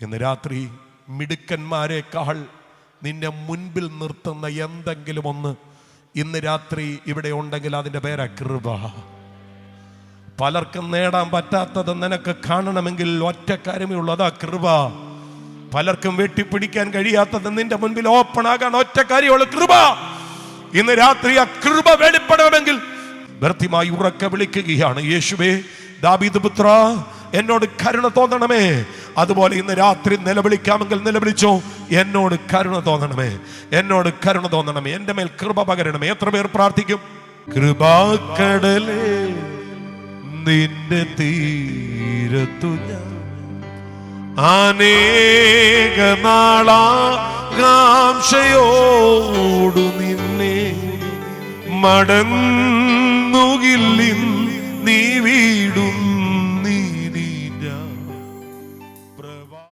ഇന്ന് രാത്രി മിടുക്കന്മാരെക്കാൾ നിന്നെ മുൻപിൽ നിർത്തുന്ന എന്തെങ്കിലും ഒന്ന് ഇന്ന് രാത്രി ഇവിടെ ഉണ്ടെങ്കിൽ അതിൻ്റെ പേരാ കൃപ. പലർക്കും നേടാൻ പറ്റാത്തത് നിനക്ക് കാണണമെങ്കിൽ ഒറ്റ കാര്യമേ ഉള്ളൂ, അതാ കൃപ. പലർക്കും വെട്ടിപ്പിടിക്കാൻ കഴിയാത്തത് നിന്റെ മുൻപിൽ ഓപ്പൺ ആകാൻ ഒറ്റ കാര്യമുള്ളൂ, കൃപ. ഇന്ന് രാത്രി ആ കൃപ വെളിപ്പെടണമെങ്കിൽ വ്യർത്ഥമായി ഉറക്കെ വിളിക്കുകയാണ്, യേശുവേ, ദാവീദ് പുത്ര, എന്നോട് കരുണ തോന്നണമേ. അതുപോലെ ഇന്ന് രാത്രി നിലവിളിക്കാമെങ്കിൽ നിലവിളിച്ചോ, എന്നോട് കരുണ തോന്നണമേ, എന്നോട് കരുണ തോന്നണമേ, എന്റെ മേൽ കൃപ പകരണമേ. എത്ര പേർ പ്രാർത്ഥിക്കും? കൃപാക്കടലേ നിന്റെ തീരത്തു ഞാൻ അനേക നാളാകാംക്ഷയോടു നിന്നെ മടങ്ങി